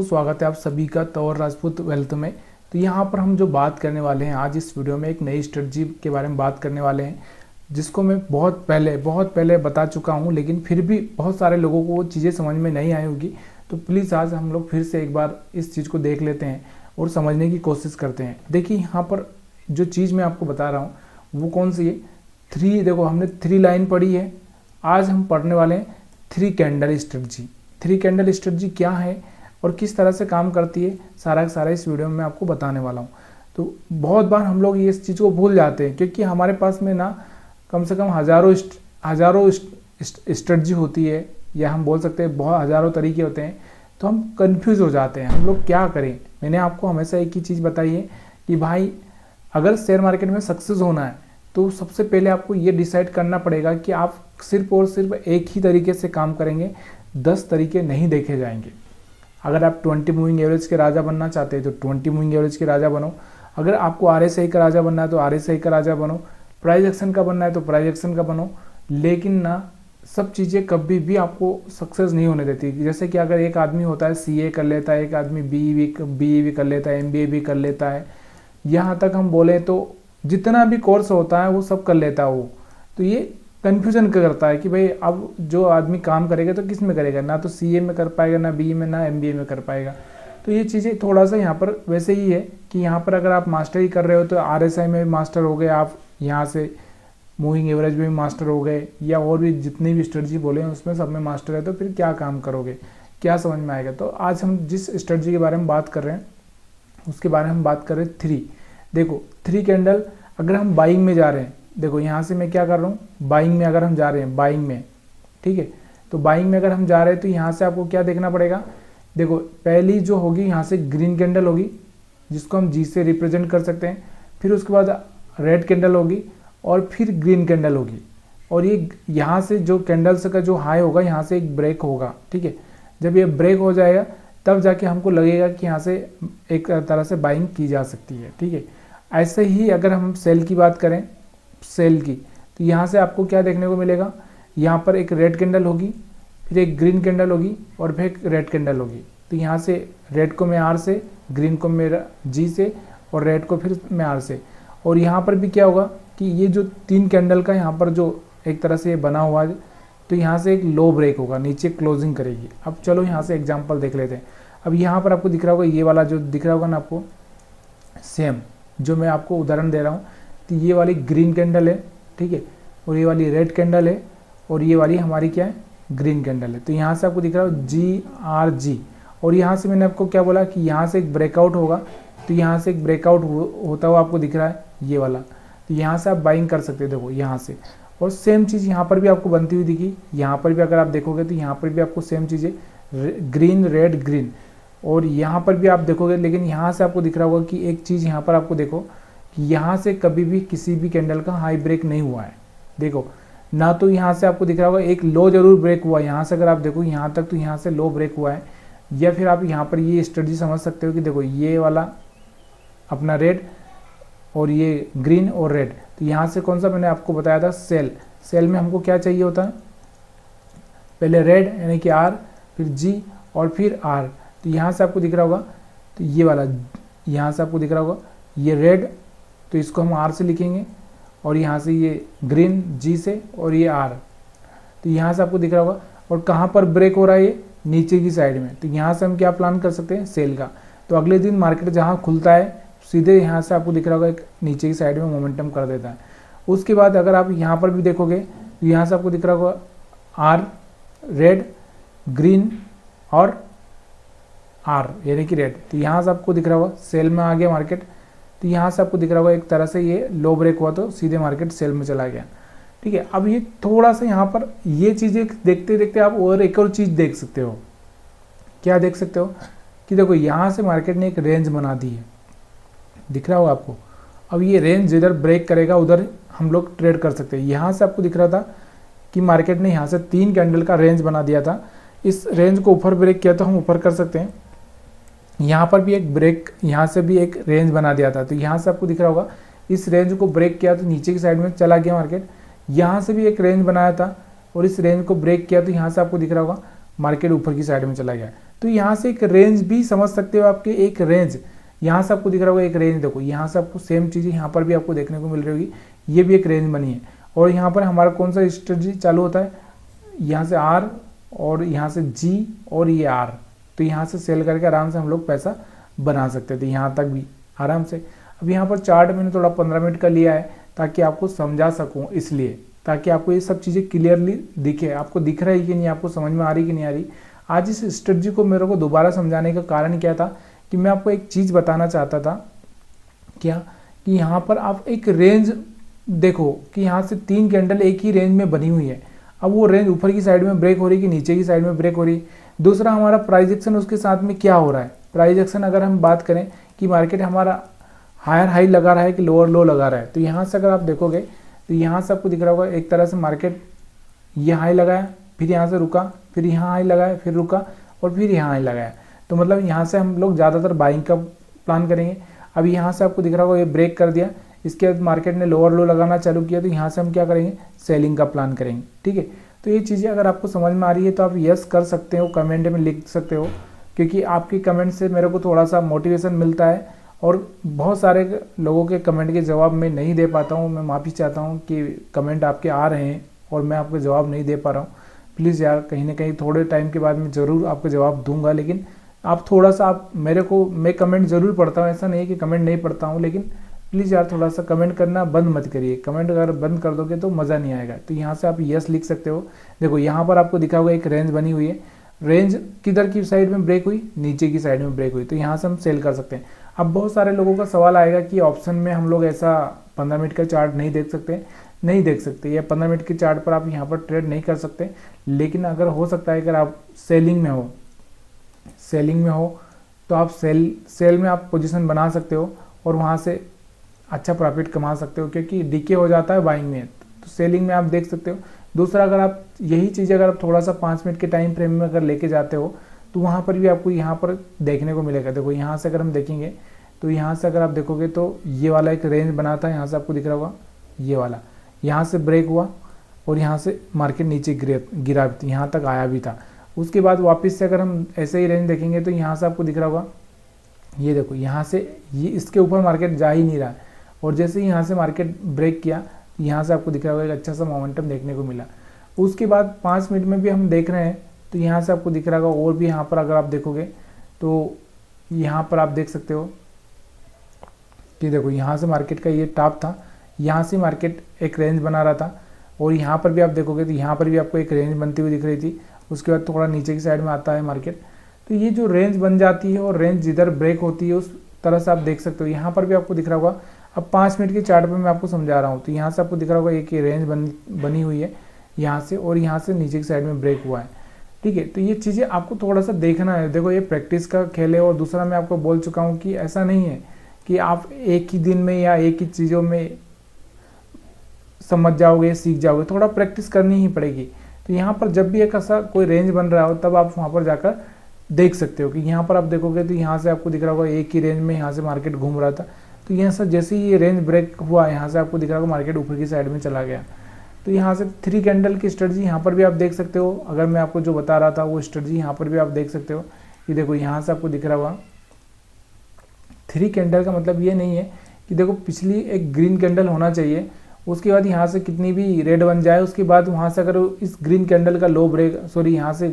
स्वागत है आप सभी का तौर राजपूत वेल्थ में। तो यहाँ पर हम जो बात करने वाले हैं आज इस वीडियो में एक नई स्ट्रेटजी के बारे में बात करने वाले हैं, जिसको मैं बहुत पहले बता चुका हूँ, लेकिन फिर भी बहुत सारे लोगों को वो चीज़ें समझ में नहीं आई होगी। तो प्लीज़ आज हम लोग फिर से एक बार इस चीज़ को देख लेते हैं और समझने की कोशिश करते हैं। देखिए यहाँ पर जो चीज़ मैं आपको बता रहा हूँ वो कौन सी है। देखो हमने 3 लाइन पढ़ी है, आज हम पढ़ने वाले हैं 3 कैंडल स्ट्रेटजी। 3 कैंडल स्ट्रेटजी क्या है और किस तरह से काम करती है, सारा इस वीडियो में मैं आपको बताने वाला हूँ। तो बहुत बार हम लोग ये इस चीज़ को भूल जाते हैं, क्योंकि हमारे पास में ना कम से कम हज़ारों स्ट्रेटजी होती है, या हम बोल सकते हैं बहुत हज़ारों तरीके होते हैं। तो हम कंफ्यूज हो जाते हैं, हम लोग क्या करें। मैंने आपको हमेशा एक ही चीज़ बताई है कि भाई अगर शेयर मार्केट में सक्सेस होना है तो सबसे पहले आपको ये डिसाइड करना पड़ेगा कि आप सिर्फ और सिर्फ एक ही तरीके से काम करेंगे, 10 तरीके नहीं देखे जाएंगे। अगर आप 20 मूविंग एवरेज के राजा बनना चाहते हैं तो 20 मूविंग एवरेज के राजा बनो। अगर आपको RSI का राजा बनना है तो RSI का राजा बनो। प्राइस एक्शन का बनना है तो प्राइस एक्शन का बनो। लेकिन ना सब चीज़ें कभी भी आपको सक्सेस नहीं होने देती। जैसे कि अगर एक आदमी होता है CA कर लेता है, एक आदमी BE भी कर लेता है, MBA भी कर लेता है, यहाँ तक हम बोले तो जितना भी कोर्स होता है वो सब कर लेता है वो। तो ये कन्फ्यूजन करता है कि भाई अब जो आदमी काम करेगा तो किस में करेगा, ना तो CA में कर पाएगा, ना BE में, ना MBA में कर पाएगा। तो ये चीज़ें थोड़ा सा यहाँ पर वैसे ही है कि यहाँ पर अगर आप मास्टरी कर रहे हो तो RSI में भी मास्टर हो गए, आप यहाँ से मूविंग एवरेज में भी मास्टर हो गए, या और भी जितनी भी स्ट्रेटजी बोले हैं उसमें सब में मास्टर है, तो फिर क्या काम करोगे, क्या समझ में आएगा। तो आज हम जिस स्ट्रेटजी के बारे में बात कर रहे हैं उसके बारे में हम बात कर रहे हैं 3। देखो 3 कैंडल अगर हम बाइंग में जा रहे हैं, देखो यहाँ से मैं क्या कर रहा हूँ, बाइंग में अगर हम जा रहे हैं, बाइंग में, ठीक है, तो बाइंग में अगर हम जा रहे हैं तो यहाँ से आपको क्या देखना पड़ेगा। देखो पहली जो होगी यहाँ से ग्रीन कैंडल होगी, जिसको हम G से रिप्रेजेंट कर सकते हैं। फिर उसके बाद रेड कैंडल होगी और फिर ग्रीन कैंडल होगी, और ये यहाँ से जो कैंडल्स का जो हाई होगा यहाँ से एक ब्रेक होगा, ठीक है। जब ये ब्रेक हो जाएगा तब जाके हमको लगेगा कि यहाँ से एक तरह से बाइंग की जा सकती है, ठीक है। ऐसे ही अगर हम सेल की बात करें, सेल की, तो यहाँ से आपको क्या देखने को मिलेगा, यहाँ पर एक रेड कैंडल होगी, फिर एक ग्रीन कैंडल होगी और फिर एक रेड कैंडल होगी। तो यहाँ से रेड को मैं R से, ग्रीन को मैं G से और रेड को फिर मैं R से। और यहाँ पर भी क्या होगा कि ये जो 3 कैंडल का यहाँ पर जो एक तरह से ये बना हुआ है, तो यहाँ से एक लो ब्रेक होगा, नीचे क्लोजिंग करेगी। अब चलो यहाँ से एग्जाम्पल देख लेते हैं। अब यहाँ पर आपको दिख रहा होगा, ये वाला जो दिख रहा होगा ना आपको, सेम जो मैं आपको उदाहरण दे रहा हूँ, तो ये वाली ग्रीन कैंडल है, ठीक है, और ये वाली रेड कैंडल है, और ये वाली हमारी क्या है, ग्रीन कैंडल है। तो यहाँ से आपको दिख रहा है GRG, और यहाँ से मैंने आपको क्या बोला कि यहाँ से एक ब्रेकआउट होगा, तो यहाँ से एक ब्रेकआउट होता हुआ आपको दिख रहा है ये वाला, तो यहाँ से आप बाइंग कर सकते हो, देखो यहाँ से। और सेम चीज़ यहाँ पर भी आपको बनती हुई दिखी, यहाँ पर भी अगर आप देखोगे तो यहाँ पर भी आपको सेम चीज़ें ग्रीन रेड ग्रीन, और यहाँ पर भी आप देखोगे। लेकिन यहाँ से आपको दिख रहा होगा कि एक चीज़ यहाँ पर आपको देखो कि यहाँ से कभी भी किसी भी कैंडल का हाई ब्रेक नहीं हुआ है। देखो ना, तो यहाँ से आपको दिख रहा होगा एक लो जरूर ब्रेक हुआ है, यहाँ से अगर आप देखो यहाँ तक, तो यहाँ से लो ब्रेक हुआ है। या फिर आप यहाँ पर ये स्ट्रेटजी समझ सकते हो कि देखो ये वाला अपना रेड और ये ग्रीन और रेड, तो यहाँ से कौन सा मैंने आपको बताया था, सेल में हमको क्या चाहिए होता है, पहले रेड यानी कि R, फिर G और फिर R। तो यहाँ से आपको दिख रहा होगा, तो ये वाला यहाँ से आपको दिख रहा होगा ये रेड, तो इसको हम R से लिखेंगे, और यहाँ से ये ग्रीन G से, और ये R। तो यहाँ से आपको दिख रहा होगा, और कहाँ पर ब्रेक हो रहा है, ये नीचे की साइड में। तो यहाँ से हम क्या प्लान कर सकते हैं, सेल का। तो अगले दिन मार्केट जहाँ खुलता है सीधे यहाँ से आपको दिख रहा होगा एक नीचे की साइड में मोमेंटम कर देता है। उसके बाद अगर आप यहाँ पर भी देखोगे तो यहाँ से आपको दिख रहा होगा R, रेड, ग्रीन और R यानी कि रेड। तो यहाँ से आपको दिख रहा होगा सेल में आ गया मार्केट। तो यहाँ से आपको दिख रहा होगा एक तरह से ये लो ब्रेक हुआ तो सीधे मार्केट सेल में चला गया, ठीक है। अब ये थोड़ा सा यहाँ पर ये चीज़ें देखते देखते आप और एक और चीज़ देख सकते हो। क्या देख सकते हो कि देखो यहाँ से मार्केट ने एक रेंज बना दी है, दिख रहा होगा आपको। अब ये रेंज जिधर ब्रेक करेगा उधर हम लोग ट्रेड कर सकते हैं। यहाँ से आपको दिख रहा था कि मार्केट ने यहाँ से 3 कैंडल का रेंज बना दिया था, इस रेंज को ऊपर ब्रेक किया तो हम ऊपर कर सकते हैं। यहाँ पर भी एक ब्रेक, यहाँ से भी एक रेंज बना दिया था, तो यहाँ से आपको दिख रहा होगा इस रेंज को ब्रेक किया तो नीचे की साइड में चला गया मार्केट। यहाँ से भी एक रेंज बनाया था और इस रेंज को ब्रेक किया तो यहाँ से आपको दिख रहा होगा मार्केट ऊपर की साइड में चला गया। तो यहाँ से एक रेंज भी समझ सकते हो आपके, एक रेंज यहाँ से आपको दिख रहा होगा एक रेंज। देखो यहाँ से आपको सेम चीज़ यहाँ पर भी आपको देखने को मिल रही होगी, ये भी एक रेंज बनी है। और यहाँ पर हमारा कौन सा स्ट्रेटजी चालू होता है, यहाँ से आर और यहाँ से जी और ये आर। तो यहाँ से सेल करके आराम से हम लोग पैसा बना सकते थे, यहाँ तक भी आराम से। अब यहाँ पर चार्ट मैंने थोड़ा 15 मिनट का लिया है ताकि आपको समझा सकूँ, इसलिए ताकि आपको ये सब चीज़ें क्लियरली दिखे। आपको दिख रहा है कि नहीं, आपको समझ में आ रही कि नहीं आ रही। आज इस स्ट्रेटजी को मेरे को दोबारा समझाने का कारण क्या था कि मैं आपको एक चीज़ बताना चाहता था, क्या कि यहाँ पर आप एक रेंज देखो कि यहाँ से 3 कैंडल एक ही रेंज में बनी हुई है। अब वो रेंज ऊपर की साइड में ब्रेक हो रही है कि नीचे की साइड में ब्रेक हो रही है। दूसरा हमारा प्राइस एक्शन उसके साथ में क्या हो रहा है। प्राइस एक्शन अगर हम बात करें कि मार्केट हमारा हायर हाई लगा रहा है कि लोअर लो लगा रहा है, तो यहाँ से अगर आप देखोगे तो यहाँ से आपको दिख रहा होगा एक तरह से मार्केट ये हाई लगाया, फिर यहाँ से रुका, फिर यहाँ हाई लगाया, फिर रुका और फिर यहाँ हाई लगाया। तो मतलब यहाँ से हम लोग ज़्यादातर बाइंग का प्लान करेंगे। अब यहाँ से आपको दिख रहा होगा ये ब्रेक कर दिया, इसके बाद मार्केट ने लोअर लो लगाना चालू किया, तो यहाँ से हम क्या करेंगे, सेलिंग का प्लान करेंगे। ठीक है, तो ये चीज़ें अगर आपको समझ में आ रही है तो आप यस कर सकते हो, कमेंट में लिख सकते हो, क्योंकि आपके कमेंट से मेरे को थोड़ा सा मोटिवेशन मिलता है। और बहुत सारे लोगों के कमेंट के जवाब मैं नहीं दे पाता हूँ, मैं माफ़ी चाहता हूँ कि कमेंट आपके आ रहे हैं और मैं आपको जवाब नहीं दे पा रहा हूँ। प्लीज़ यार, कहीं ना कहीं थोड़े टाइम के बाद मैं ज़रूर आपको जवाब दूंगा, लेकिन आप थोड़ा सा आप मेरे को, मैं कमेंट ज़रूर पढ़ता हूँ, ऐसा नहीं है कि कमेंट नहीं पढ़ता हूँ, लेकिन प्लीज़ यार थोड़ा सा कमेंट करना बंद मत करिए। कमेंट अगर बंद कर दोगे तो मज़ा नहीं आएगा। तो यहाँ से आप यस लिख सकते हो। देखो यहाँ पर आपको दिखा हुआ एक रेंज बनी हुई है, रेंज किधर की साइड में ब्रेक हुई, नीचे की साइड में ब्रेक हुई, तो यहाँ से हम सेल कर सकते हैं। अब बहुत सारे लोगों का सवाल आएगा कि ऑप्शन में हम लोग ऐसा 15 मिनट का चार्ट नहीं देख सकते, नहीं देख सकते, या 15 मिनट के चार्ट पर आप यहाँ पर ट्रेड नहीं कर सकते। लेकिन अगर हो सकता है अगर आप सेलिंग में हो तो आप सेल में आप पोजीशन बना सकते हो और वहाँ से अच्छा प्रॉफिट कमा सकते हो, क्योंकि डीके हो जाता है बाइंग में, तो सेलिंग में आप देख सकते हो। दूसरा, अगर आप यही चीज़ अगर आप थोड़ा सा 5 मिनट के टाइम फ्रेम में अगर लेके जाते हो तो वहाँ पर भी आपको यहाँ पर देखने को मिलेगा। देखो यहाँ से अगर हम देखेंगे तो यहाँ से अगर आप देखोगे तो ये वाला एक रेंज बना था, यहाँ से आपको दिख रहा होगा ये वाला, यहाँ से ब्रेक हुआ और यहाँ से मार्केट नीचे गिरा भी, यहाँ तक आया भी था। उसके बाद वापस से अगर हम ऐसे ही रेंज देखेंगे तो यहाँ से आपको दिख रहा होगा, ये देखो यहाँ से ये इसके ऊपर मार्केट जा ही नहीं रहा है, और जैसे ही यहाँ से मार्केट ब्रेक किया यहाँ से आपको दिख रहा होगा एक अच्छा सा मोमेंटम देखने को मिला। उसके बाद 5 मिनट में भी हम देख रहे हैं तो यहाँ से आपको दिख रहा होगा, और भी यहाँ पर अगर आप देखोगे तो यहाँ पर आप देख सकते हो कि देखो यहाँ से मार्केट का ये टॉप था, यहाँ से मार्केट एक रेंज बना रहा था, और यहाँ पर भी आप देखोगे तो यहाँ पर भी आपको एक रेंज बनती हुई दिख रही थी। उसके बाद थोड़ा नीचे की साइड में आता है मार्केट, तो ये जो रेंज बन जाती है और रेंज जिधर ब्रेक होती है उस तरह से आप देख सकते हो। यहाँ पर भी आपको दिख रहा होगा, अब 5 मिनट के चार्ट पर मैं आपको समझा रहा हूँ, तो यहाँ से आपको दिख रहा होगा एक रेंज बनी हुई है यहाँ से, और यहाँ से नीचे की साइड में ब्रेक हुआ है। ठीक है, तो ये चीज़ें आपको थोड़ा सा देखना है। देखो ये प्रैक्टिस का खेल है, और दूसरा मैं आपको बोल चुका हूँ कि ऐसा नहीं है कि आप एक ही दिन में या एक ही चीज़ों में समझ जाओगे, सीख जाओगे, थोड़ा प्रैक्टिस करनी ही पड़ेगी। तो यहाँ पर जब भी एक ऐसा कोई रेंज बन रहा हो तब आप वहाँ पर जाकर देख सकते हो कि यहाँ पर आप देखोगे तो यहाँ से आपको दिख रहा होगा एक ही रेंज में यहाँ से मार्केट घूम रहा था, तो यहाँ से जैसे ही ये रेंज ब्रेक हुआ यहाँ से आपको दिख रहा होगा मार्केट ऊपर की साइड में चला गया। तो यहाँ से 3 कैंडल की स्ट्रेटजी यहाँ पर भी आप देख सकते हो। अगर मैं आपको जो बता रहा था वो स्ट्रेटजी यहाँ पर भी आप देख सकते हो कि देखो यहाँ से आपको दिख रहा होगा 3 कैंडल का मतलब ये नहीं है कि देखो पिछली एक ग्रीन कैंडल होना चाहिए, उसके बाद यहाँ से कितनी भी रेड बन जाए, उसके बाद वहाँ से अगर इस ग्रीन कैंडल का लो ब्रेक, सॉरी यहाँ से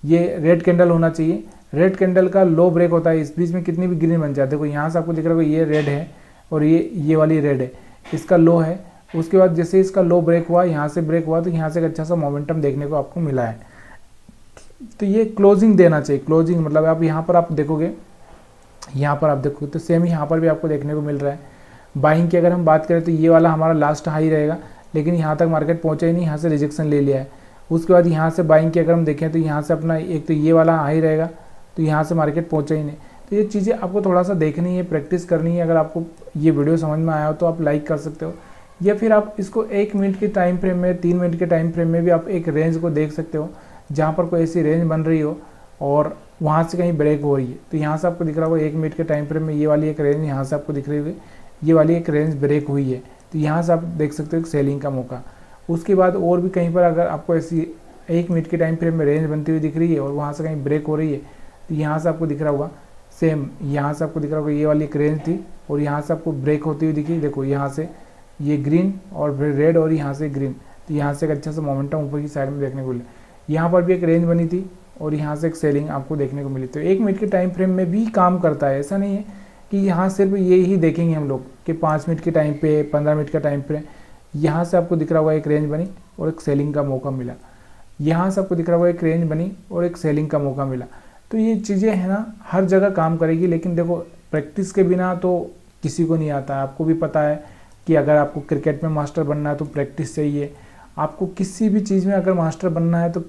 ये रेड कैंडल होना चाहिए, रेड कैंडल का लो ब्रेक होता है, इस बीच में कितनी भी ग्रीन बन जाए। देखो यहाँ से आपको दिख रहा होगा ये रेड है और ये वाली रेड है, इसका लो है। उसके बाद जैसे इसका लो ब्रेक हुआ, यहाँ से ब्रेक हुआ, तो यहाँ से एक अच्छा सा मोमेंटम देखने को आपको मिला है। तो ये क्लोजिंग देना चाहिए, क्लोजिंग मतलब आप यहाँ पर आप देखोगे, यहाँ पर आप देखोगे तो सेम यहाँ पर भी आपको देखने को मिल रहा है। बाइंग की अगर हम बात करें तो ये वाला हमारा लास्ट हाई रहेगा, लेकिन यहाँ तक मार्केट पहुँचा ही नहीं, यहाँ से रिजेक्शन ले लिया है। उसके बाद यहाँ से बाइंग की अगर हम देखें तो यहाँ से अपना एक तो ये वाला हाई रहेगा, तो यहाँ से मार्केट पहुँचा ही नहीं। तो ये चीज़ें आपको थोड़ा सा देखनी है, प्रैक्टिस करनी है। अगर आपको ये वीडियो समझ में आया हो तो आप लाइक कर सकते हो, या फिर आप इसको 1 मिनट के टाइम फ्रेम में, 3 मिनट के टाइम फ्रेम में भी आप एक रेंज को देख सकते हो, जहाँ पर कोई ऐसी रेंज बन रही हो और वहाँ से कहीं ब्रेक हो रही है। तो यहाँ से आपको दिख रहा होगा 1 मिनट के टाइम फ्रेम में ये वाली एक रेंज यहाँ से आपको दिख रही होगी, ये वाली एक रेंज ब्रेक हुई है, तो यहाँ से आप देख सकते हो एक सेलिंग का मौका। उसके बाद और भी कहीं पर अगर आपको ऐसी 1 मिनट के टाइम फ्रेम में रेंज बनती हुई दिख रही है और वहाँ से कहीं ब्रेक हो रही है, तो यहाँ से आपको दिख रहा होगा सेम, यहाँ से आपको दिख रहा होगा ये वाली एक रेंज थी और यहाँ से आपको ब्रेक होती हुई दिखी। देखो यहाँ से ये ग्रीन और फिर रेड और यहाँ से ग्रीन, तो यहाँ से एक अच्छा सा मोमेंटम ऊपर की साइड में देखने को मिला। यहाँ पर भी एक रेंज बनी थी और यहाँ से एक सेलिंग आपको देखने को मिली। तो 1 मिनट के टाइम फ्रेम में भी काम करता है, ऐसा नहीं है कि यहाँ सिर्फ ये ही देखेंगे हम लोग कि 5 मिनट के टाइम पे, 15 मिनट का टाइम पे। यहाँ से आपको दिख रहा होगा एक रेंज बनी और एक सेलिंग का मौका मिला, यहाँ से आपको दिख रहा होगा एक रेंज बनी और एक सेलिंग का मौका मिला। तो ये चीज़ें है ना हर जगह काम करेगी, लेकिन देखो प्रैक्टिस के बिना तो किसी को नहीं आता है। आपको भी पता है कि अगर आपको क्रिकेट में मास्टर बनना है तो प्रैक्टिस चाहिए, आपको किसी भी चीज़ में अगर मास्टर बनना है तो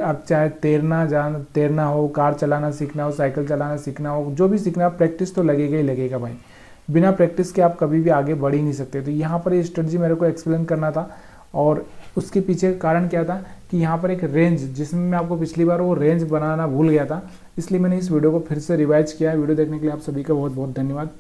आप चाहे तैरना हो, कार चलाना सीखना हो, साइकिल चलाना सीखना हो, जो भी सीखना हो, प्रैक्टिस तो लगेगा ही लगेगा भाई। बिना प्रैक्टिस के आप कभी भी आगे बढ़ ही नहीं सकते। तो यहाँ पर ये स्ट्रेटजी मेरे को एक्सप्लेन करना था और उसके पीछे कारण क्या था कि यहाँ पर एक रेंज, जिसमें मैं आपको पिछली बार वो रेंज बनाना भूल गया था, इसलिए मैंने इस वीडियो को फिर से रिवाइज किया है। वीडियो देखने के लिए आप सभी का बहुत बहुत धन्यवाद।